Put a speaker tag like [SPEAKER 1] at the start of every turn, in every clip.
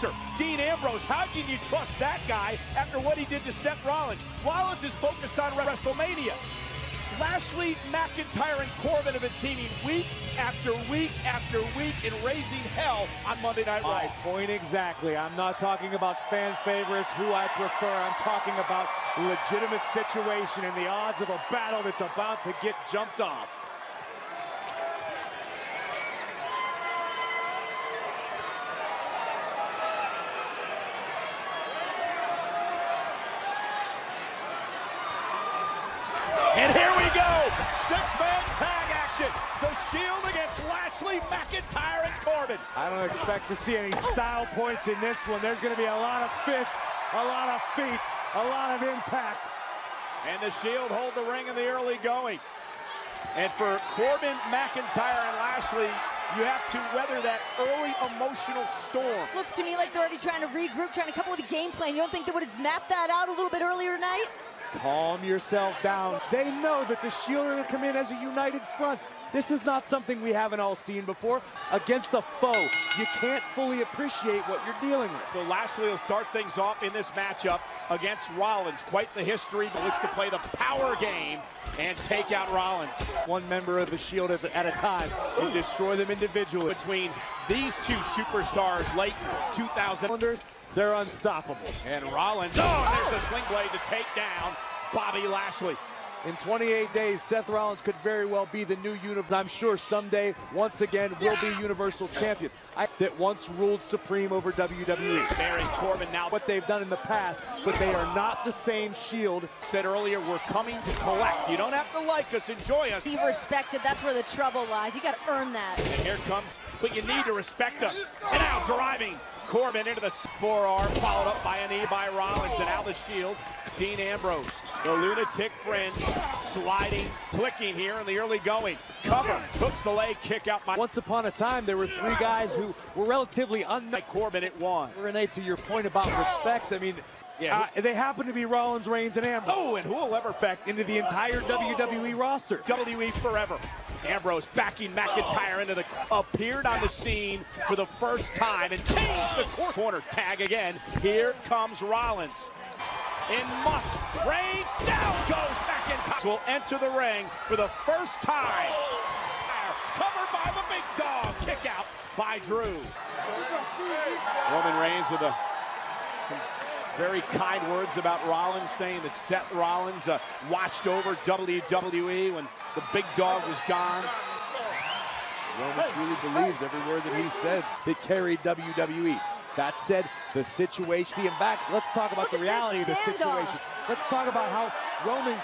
[SPEAKER 1] answer. Dean Ambrose, how can you trust that guy after what he did to Seth Rollins? Rollins is focused on WrestleMania. Lashley, McIntyre, and Corbin have been teaming week after week after week in raising hell on Monday Night Raw.
[SPEAKER 2] My point exactly. I'm not talking about fan favorites, who I prefer. I'm talking about legitimate situation and the odds of a battle that's about to get jumped off.
[SPEAKER 1] And here we go, six-man tag action. The Shield against Lashley, McIntyre, and Corbin.
[SPEAKER 2] I don't expect to see any style points in this one. There's going to be a lot of fists, a lot of feet, a lot of impact.
[SPEAKER 1] And the Shield hold the ring in the early going. And for Corbin, McIntyre, and Lashley, you have to weather that early emotional storm.
[SPEAKER 3] Looks to me like they're already trying to regroup, trying to come up with a game plan. You don't think they would have mapped that out a little bit earlier tonight?
[SPEAKER 2] Calm yourself down. They know that the Shield are going to come in as a united front. This is not something we haven't all seen before. Against a foe, you can't fully appreciate what you're dealing with.
[SPEAKER 1] So Lashley will start things off in this matchup against Rollins. Quite the history, but looks to play the power game and take out Rollins.
[SPEAKER 2] One member of the Shield at a time and destroy them individually.
[SPEAKER 1] Between these two superstars, late 2000s,
[SPEAKER 2] they're unstoppable.
[SPEAKER 1] And Rollins, there's the sling blade to take down Bobby Lashley.
[SPEAKER 2] In 28 days, Seth Rollins could very well be the new Universal. I'm sure someday, once again, will be Universal Champion. That once ruled supreme over WWE.
[SPEAKER 1] Baron Corbin now
[SPEAKER 2] what they've done in the past, but they are not the same Shield.
[SPEAKER 1] Said earlier, we're coming to collect. You don't have to like us, enjoy us.
[SPEAKER 3] Be respected, that's where the trouble lies. You got to earn that.
[SPEAKER 1] And here comes, but you need to respect us. And now driving Corbin into the forearm, followed up by a knee by Rollins, and now the Shield. Dean Ambrose, the lunatic fringe, sliding, clicking here in the early going. Cover, hooks the leg, kick out.
[SPEAKER 2] Once upon a time, there were three guys who were relatively unknown.
[SPEAKER 1] Corbin at one.
[SPEAKER 2] Renee, to your point about respect, I mean, they happen to be Rollins, Reigns, and Ambrose.
[SPEAKER 1] Oh, and who will ever
[SPEAKER 2] affect into the entire WWE roster.
[SPEAKER 1] WWE forever. Ambrose backing McIntyre into the appeared on the scene for the first time and changed the corner. Tag again. Here comes Rollins. In months, Reigns, down goes McIntyre. Will enter the ring for the first time. Covered by the big dog. Kick out by Drew. Roman Reigns with some very kind words about Rollins, saying that Seth Rollins watched over WWE when the big dog was gone.
[SPEAKER 2] Roman truly believes every word that he said that carried WWE. That said, the situation, see him back. Let's talk about the reality of the situation. Let's talk about how Roman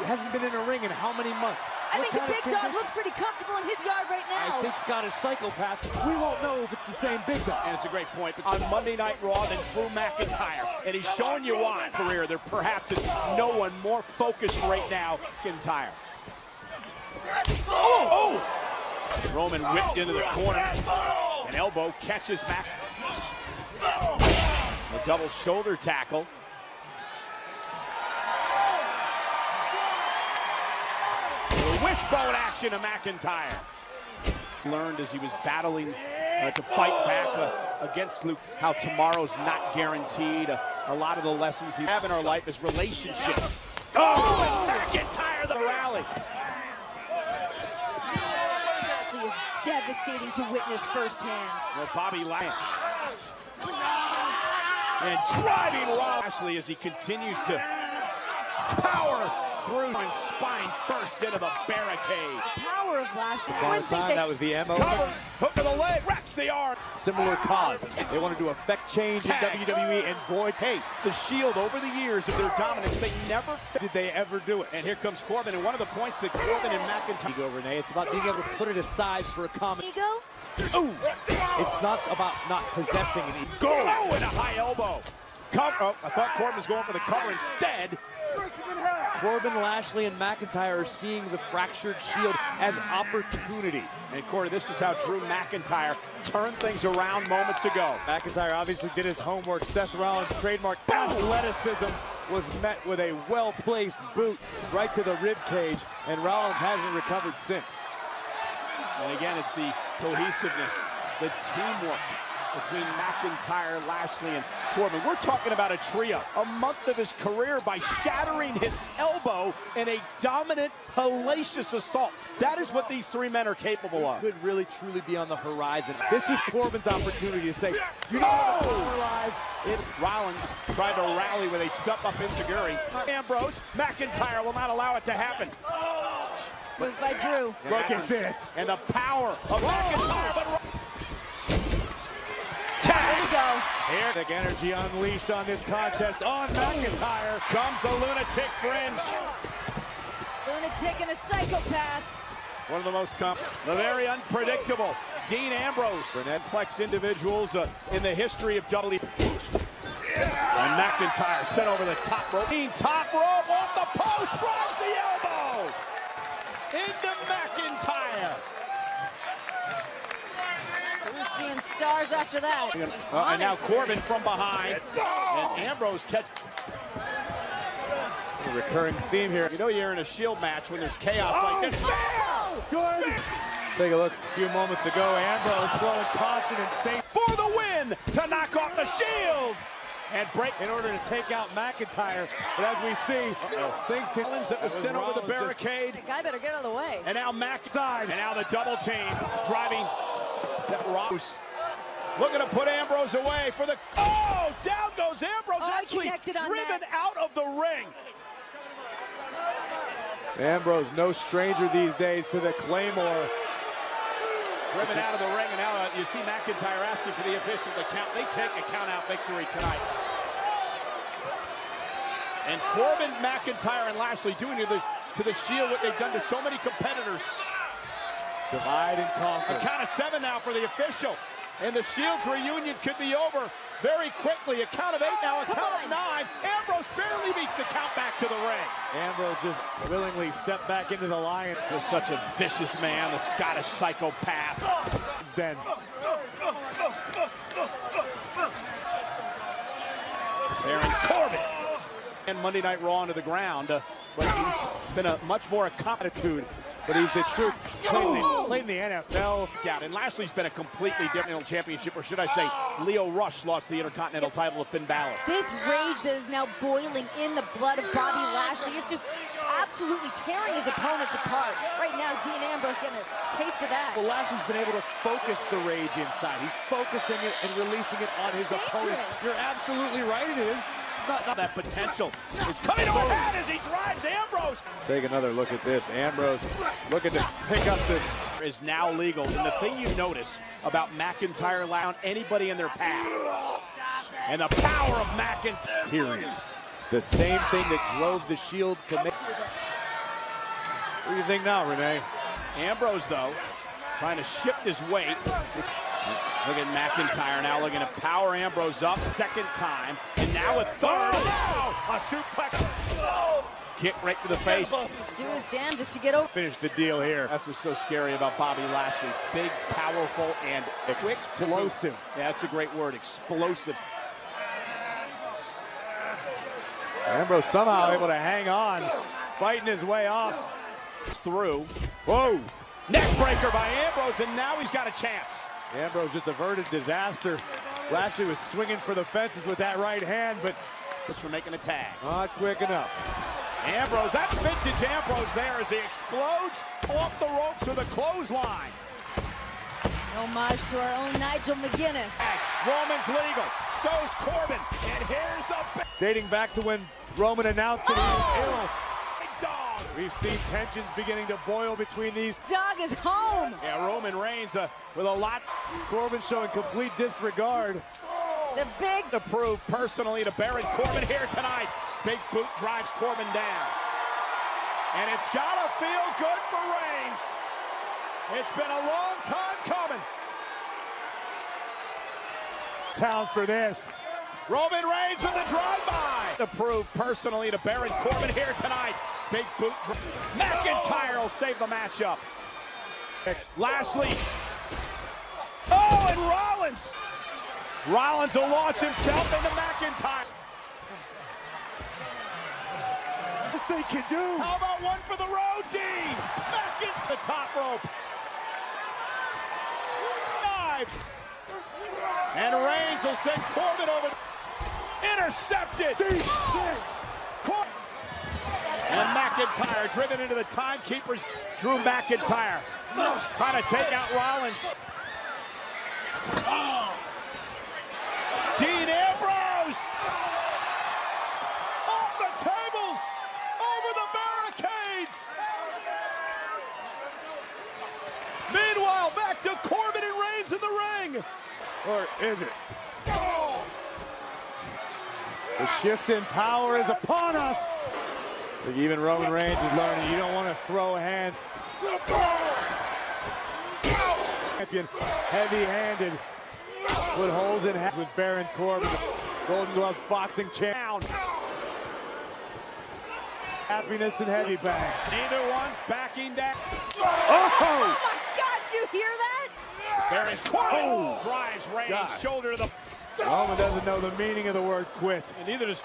[SPEAKER 2] hasn't been in a ring in how many months.
[SPEAKER 3] I think the big dog looks pretty comfortable in his yard right now.
[SPEAKER 2] I think Scott is psychopath. We won't know if it's the same big dog.
[SPEAKER 1] And it's a great point. But on Monday Night Raw than Drew McIntyre. And he's showing you why. Career, there perhaps is no one more focused right now than McIntyre. Oh! Roman whipped into the corner. An elbow catches Mac. A double shoulder tackle. The wishbone action of McIntyre. Learned as he was battling to fight back against Luke, how tomorrow's not guaranteed. A lot of the lessons we have in our life is relationships. Oh, and McIntyre the rally.
[SPEAKER 3] It is devastating to witness firsthand.
[SPEAKER 1] Well, Bobby Lashley. And driving Lashley as he continues to power through and spine first into the barricade.
[SPEAKER 3] The power of Lashley.
[SPEAKER 2] That was the MO.
[SPEAKER 1] Cover, hook of the leg, wraps the arm.
[SPEAKER 2] Similar cause. They wanted to affect change in WWE, and boy,
[SPEAKER 1] hey, the Shield over the years of their dominance, they never
[SPEAKER 2] did they ever do it.
[SPEAKER 1] And here comes Corbin, and one of the points that Corbin and McIntyre.
[SPEAKER 2] Ego, Renee. It's about being able to put it aside for a common.
[SPEAKER 3] Ego?
[SPEAKER 2] Ooh. It's not about not possessing an ego.
[SPEAKER 1] Oh, and a high elbow. Cover. Oh, I thought Corbin was going for the cover instead.
[SPEAKER 2] Corbin, Lashley, and McIntyre are seeing the fractured Shield as opportunity.
[SPEAKER 1] And Corey, this is how Drew McIntyre turned things around moments ago.
[SPEAKER 2] McIntyre obviously did his homework. Seth Rollins' trademark athleticism was met with a well-placed boot right to the rib cage, and Rollins hasn't recovered since.
[SPEAKER 1] And again, it's the cohesiveness, the teamwork, between McIntyre, Lashley, and Corbin. We're talking about a trio. A month of his career by shattering his elbow in a dominant, hellacious assault. That is what these three men are capable of.
[SPEAKER 2] Could really, truly be on the horizon. This is Corbin's opportunity to say, you know what I realize?
[SPEAKER 1] Rollins tried to rally with a step-up enziguri. Ambrose, McIntyre will not allow it to happen.
[SPEAKER 3] Moved by Drew.
[SPEAKER 2] Look at this.
[SPEAKER 1] And the power of McIntyre. But
[SPEAKER 3] There we go.
[SPEAKER 2] Here, the energy unleashed on this contest on McIntyre.
[SPEAKER 1] comes the lunatic fringe.
[SPEAKER 3] Lunatic and a psychopath.
[SPEAKER 1] One of the most the very unpredictable Dean Ambrose. Complex individuals in the history of WWE. And McIntyre sent over the top rope. Dean top rope off the post, drives the elbow into McIntyre.
[SPEAKER 3] We're seeing stars after that.
[SPEAKER 1] And now Corbin from behind. And Ambrose catch.
[SPEAKER 2] A recurring theme here.
[SPEAKER 1] You know you're in a Shield match when there's chaos like this.
[SPEAKER 2] Good. Take a look. A few moments ago, Ambrose blowing caution and safe
[SPEAKER 1] For the win to knock off the Shield. And break
[SPEAKER 2] in order to take out McIntyre. But as we see, things can
[SPEAKER 1] that was sent over the barricade.
[SPEAKER 3] The guy better get out of the way.
[SPEAKER 1] And now McIntyre. And now the double team driving that Ross. Looking to put Ambrose away for the. Oh, down goes Ambrose.
[SPEAKER 3] Oh,
[SPEAKER 1] actually
[SPEAKER 3] connected on
[SPEAKER 1] driven
[SPEAKER 3] that.
[SPEAKER 1] out of the ring.
[SPEAKER 2] Ambrose, no stranger these days to the Claymore.
[SPEAKER 1] Driven out of the ring, and now you see McIntyre asking for the official to count. They take a count-out victory tonight. And Corbin, McIntyre, and Lashley doing to the Shield what they've done to so many competitors.
[SPEAKER 2] Divide and
[SPEAKER 1] A
[SPEAKER 2] conquer.
[SPEAKER 1] count of 7 now for the official. And the Shield's reunion could be over very quickly. A count of 8 now, a count of 9. Ambrose barely beats the count back to the ring.
[SPEAKER 2] Ambrose just willingly stepped back into the lion.
[SPEAKER 1] Just such a vicious man, the Scottish psychopath.
[SPEAKER 2] Then
[SPEAKER 1] Baron Corbin. And Monday Night Raw into the ground. But he's been a much more attitude.
[SPEAKER 2] but he's the truth. Played in the NFL.
[SPEAKER 1] Yeah, and Lashley's been a completely different championship, or should I say, Leo Rush lost the Intercontinental title to Finn Balor.
[SPEAKER 3] This rage that is now boiling in the blood of Bobby Lashley is just absolutely tearing his opponents apart. Right now, Dean Ambrose getting a taste of that.
[SPEAKER 2] Well, Lashley's been able to focus the rage inside. He's focusing it and releasing it on his opponent. You're absolutely right, it is.
[SPEAKER 1] Not that potential. It's coming to a head as he drives Ambrose.
[SPEAKER 2] Take another look at this. Ambrose looking to pick up this.
[SPEAKER 1] Is now legal, and the thing you notice about McIntyre allowing anybody in their path, and the power of McIntyre.
[SPEAKER 2] Period. The same thing that drove the Shield to make. What do you think now, Renee?
[SPEAKER 1] Ambrose, though, trying to shift his weight. Look at McIntyre now looking to power Ambrose up second time. And now a third. A suplex. Kick right to the face.
[SPEAKER 3] Do his damnedest to get over.
[SPEAKER 2] Finish the deal here.
[SPEAKER 1] That's what's so scary about Bobby Lashley. Big, powerful, and quick.
[SPEAKER 2] Explosive.
[SPEAKER 1] Yeah, that's a great word. Explosive.
[SPEAKER 2] Ambrose somehow able to hang on, fighting his way off.
[SPEAKER 1] Through.
[SPEAKER 2] Whoa.
[SPEAKER 1] Neck breaker by Ambrose, and now he's got a chance.
[SPEAKER 2] Ambrose just averted disaster. Lashley was swinging for the fences with that right hand, but
[SPEAKER 1] Just for making a tag.
[SPEAKER 2] not quick enough.
[SPEAKER 1] Ambrose, that's vintage Ambrose there as he explodes off the ropes with a clothesline.
[SPEAKER 3] Homage to our own Nigel McGuinness.
[SPEAKER 1] Roman's legal, so's Corbin, and here's the big
[SPEAKER 2] Dating back to when Roman announced that he was ill.
[SPEAKER 1] dog.
[SPEAKER 2] We've seen tensions beginning to boil between these.
[SPEAKER 3] Dog is home.
[SPEAKER 1] Yeah, Roman Reigns with a lot
[SPEAKER 2] Corbin showing complete disregard.
[SPEAKER 3] The big
[SPEAKER 1] to prove personally to Baron Corbin here tonight. Big boot drives Corbin down. And it's gotta feel good for Reigns. It's been a long time coming.
[SPEAKER 2] Town for this.
[SPEAKER 1] Roman Reigns with a drive-by. To prove personally to Baron Corbin here tonight. Big boot. McIntyre will save the matchup. Lashley. Oh, and Rollins. Rollins will launch himself into McIntyre.
[SPEAKER 2] This they can do.
[SPEAKER 1] How about one for the road, Dean? McIntyre top rope. Knives. And Reigns will send Corbin over. Intercepted.
[SPEAKER 2] Deep six.
[SPEAKER 1] And McIntyre driven into the timekeepers. Drew McIntyre trying to take out Rollins. Dean Ambrose off the tables, over the barricades. Meanwhile, back to Corbin and Reigns in the ring.
[SPEAKER 2] Or is it? The shift in power is upon us. I think even Roman Reigns is learning you don't want to throw a hand. Champion, heavy-handed, put holes in hands with Baron Corbin, Golden Glove boxing champ. Happiness and heavy bags.
[SPEAKER 1] Neither one's backing down.
[SPEAKER 3] Oh my God, did you hear that?
[SPEAKER 1] Baron Corbin drives Reigns shoulder to the.
[SPEAKER 2] Roman doesn't know the meaning of the word quit.
[SPEAKER 1] And neither does.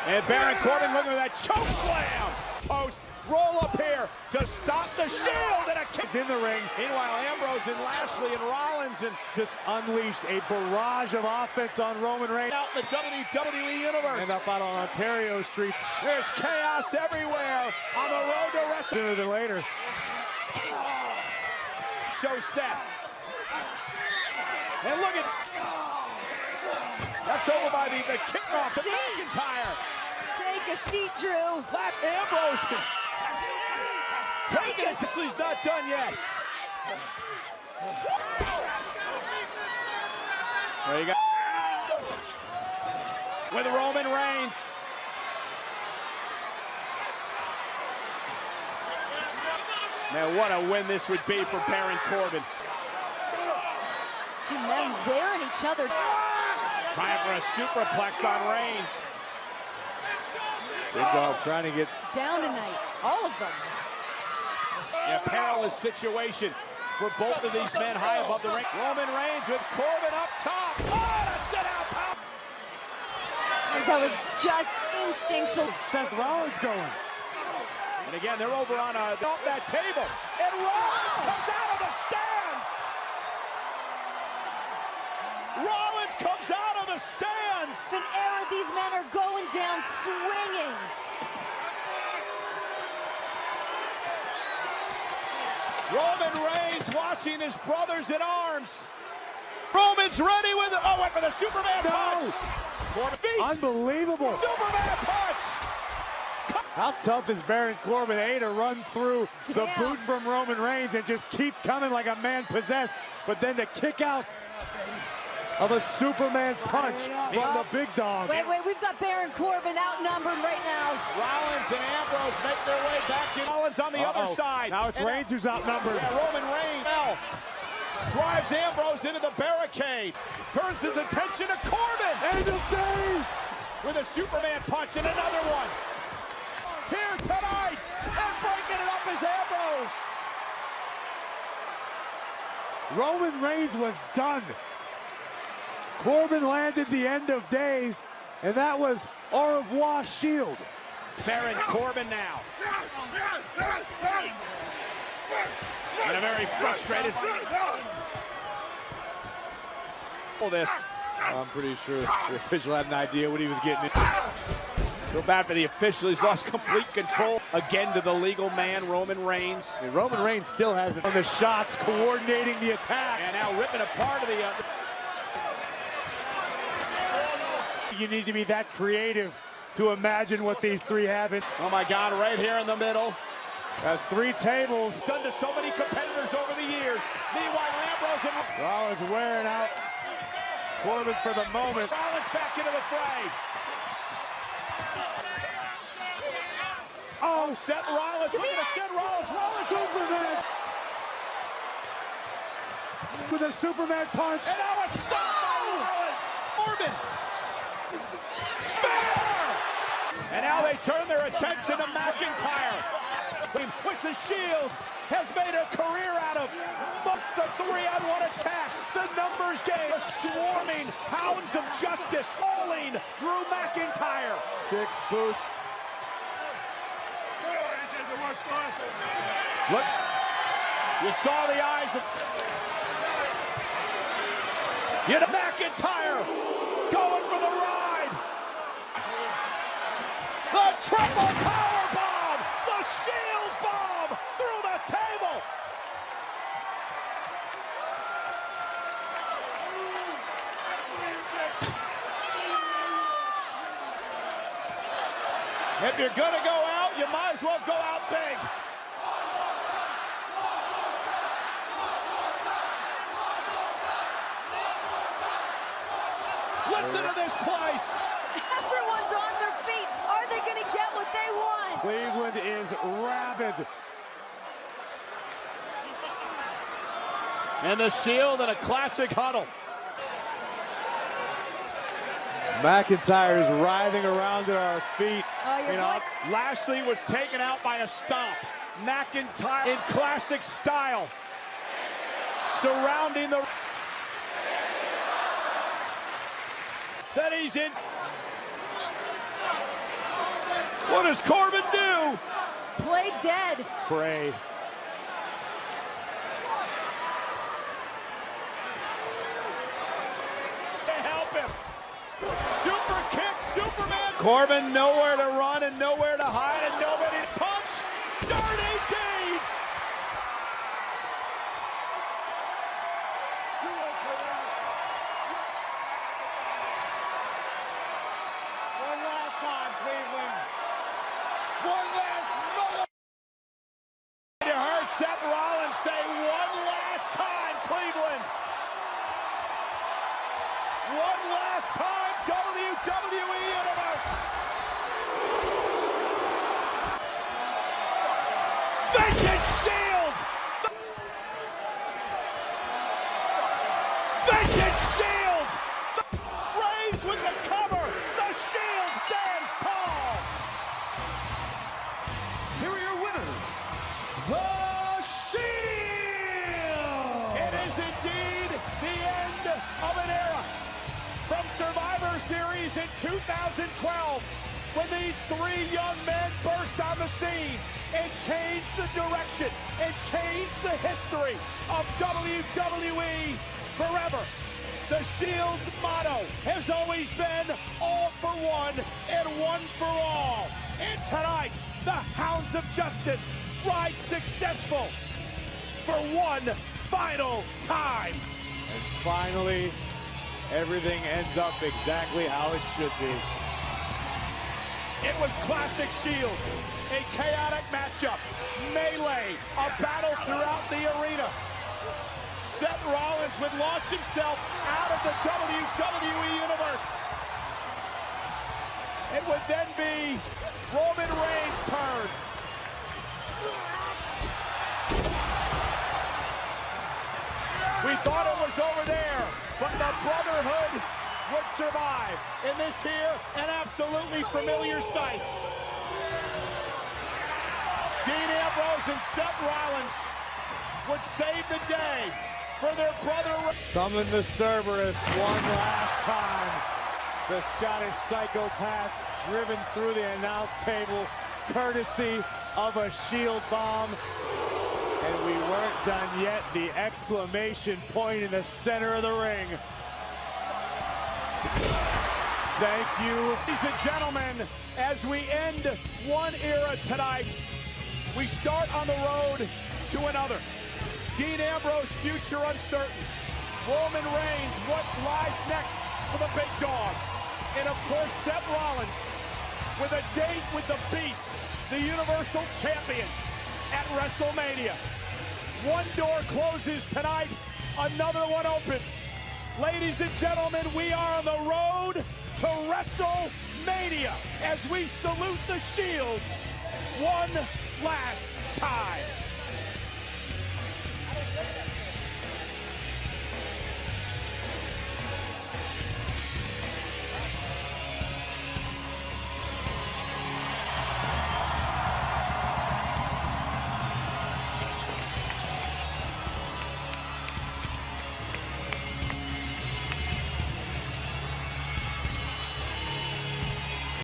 [SPEAKER 1] And Baron Corbin looking for that choke slam. Post roll up here to stop the Shield, and a kick
[SPEAKER 2] in the ring.
[SPEAKER 1] Meanwhile, Ambrose and Lashley and Rollins and
[SPEAKER 2] Just unleashed a barrage of offense on Roman Reigns.
[SPEAKER 1] out in the WWE Universe.
[SPEAKER 2] And up out on Ontario streets.
[SPEAKER 1] There's chaos everywhere on the road to wrestling.
[SPEAKER 2] Sooner than later.
[SPEAKER 1] Show set. And look at. That's over by the kickoff to McIntyre.
[SPEAKER 3] Take a seat, Drew.
[SPEAKER 1] Black Ambrose. Take it. Lashley's not done yet. There you go. With Roman Reigns. Man, what a win this would be for Baron Corbin.
[SPEAKER 3] Two men wearing each other.
[SPEAKER 1] Trying for a superplex on Reigns.
[SPEAKER 2] Big Dog trying to get
[SPEAKER 3] Down tonight, all of them.
[SPEAKER 1] A perilous situation for both of these men high above the ring. Roman Reigns with Corbin up top. Oh, to sit out power.
[SPEAKER 3] And that was just instinctual.
[SPEAKER 2] Seth Rollins going.
[SPEAKER 1] And again, they're over on off that table. And Rollins comes out of the stands. Rollins comes out of the stands.
[SPEAKER 3] An era, these men are going down swinging.
[SPEAKER 1] Roman Reigns watching his brothers in arms. Roman's ready with it. Oh, went for the Superman punch. 4 feet.
[SPEAKER 2] Unbelievable.
[SPEAKER 1] Superman punch.
[SPEAKER 2] How tough is Baron Corbin, to run through the
[SPEAKER 3] Damn.
[SPEAKER 2] boot from Roman Reigns and just keep coming like a man possessed, but then to kick out of a Superman punch from the Big Dog.
[SPEAKER 3] Wait, we've got Baron Corbin outnumbered right now.
[SPEAKER 1] Rollins and Ambrose make their way back to Rollins on the other side.
[SPEAKER 2] Now it's
[SPEAKER 1] And
[SPEAKER 2] Reigns who's outnumbered.
[SPEAKER 1] Yeah, Roman Reigns now drives Ambrose into the barricade. Turns his attention to Corbin.
[SPEAKER 2] End of days!
[SPEAKER 1] With a Superman punch and another one. Here tonight, and breaking it up is Ambrose.
[SPEAKER 2] Roman Reigns was done. Corbin landed the end of days, and that was au revoir Shield.
[SPEAKER 1] Baron Corbin now. And a very frustrated. This.
[SPEAKER 2] I'm pretty sure the official had an idea what he was getting into.
[SPEAKER 1] Feel bad for the official. He's lost complete control. Again to the legal man, Roman Reigns.
[SPEAKER 2] And Roman Reigns still has it on the shots, coordinating the attack.
[SPEAKER 1] And now ripping apart of the...
[SPEAKER 2] You need to be that creative to imagine what these three have in.
[SPEAKER 1] Oh my God, right here in the middle.
[SPEAKER 2] Three tables.
[SPEAKER 1] Done to so many competitors over the years. Meanwhile, Ambrose and...
[SPEAKER 2] Rollins wearing out Corbin for the moment.
[SPEAKER 1] Rollins back into the fray. Oh, Seth Rollins. Look at Seth Rollins. Rollins.
[SPEAKER 2] Superman. With a Superman punch.
[SPEAKER 1] And now a stop by Rollins. Corbin. Spear. And now they turn their attention to McIntyre. Which the Shield has made a career out of. The 3-on-1 attack. The numbers game. The swarming hounds of justice. Falling Drew McIntyre.
[SPEAKER 2] 6 boots.
[SPEAKER 1] Look, you saw the eyes of... You know, McIntyre going for the ride. The triple power bomb. The shield bomb through the table. If you're going to go out, you might as well go out big. Listen to this place.
[SPEAKER 3] Everyone's on their feet. Are they going to get what they want?
[SPEAKER 2] Cleveland is rabid.
[SPEAKER 1] And the Shield in a classic huddle.
[SPEAKER 2] McIntyre is writhing around at our feet.
[SPEAKER 3] Oh, you're right.
[SPEAKER 1] Lashley was taken out by a stomp. McIntyre in classic style. Surrounding the... Then he's in. What does Corbin do?
[SPEAKER 3] Play dead.
[SPEAKER 2] Pray.
[SPEAKER 1] Help him. Super kick, Superman. Corbin nowhere to run and nowhere to hide and nobody to punch. Dirty deeds.
[SPEAKER 2] One last time, Cleveland. One last mother.
[SPEAKER 1] You heard Seth Rollins say one last time, Cleveland. One last time, WWE Universe. Vintage Shield. Vintage Shield. Reigns with the cover. The Shield stands tall.
[SPEAKER 2] Here are your winners. The Shield.
[SPEAKER 1] It is indeed the end of an era. From Survivor Series in 2012, when these three young men burst on the scene and changed the direction and changed the history of WWE forever. The Shield's motto has always been all for one and one for all. And tonight, the Hounds of Justice ride successful for one final time.
[SPEAKER 2] And finally, everything ends up exactly how it should be.
[SPEAKER 1] It was classic Shield, a chaotic matchup, melee, a battle throughout the arena. Seth Rollins would launch himself out of the WWE Universe. It would then be Roman Reigns' turn. We thought it was over there, but the Brotherhood would survive. In this here, an absolutely familiar sight. Dean Ambrose and Seth Rollins would save the day for their brother.
[SPEAKER 2] Summon the Cerberus one last time. The Scottish psychopath driven through the announce table, courtesy of a Shield bomb. And we weren't done yet. The exclamation point in the center of the ring. Thank you.
[SPEAKER 1] Ladies and gentlemen, as we end one era tonight, we start on the road to another. Dean Ambrose, future uncertain. Roman Reigns, what lies next for the big dog? And of course, Seth Rollins with a date with the Beast, the Universal Champion, at WrestleMania. One door closes tonight, another one opens. Ladies and gentlemen, we are on the road to WrestleMania as we salute the Shield one last time.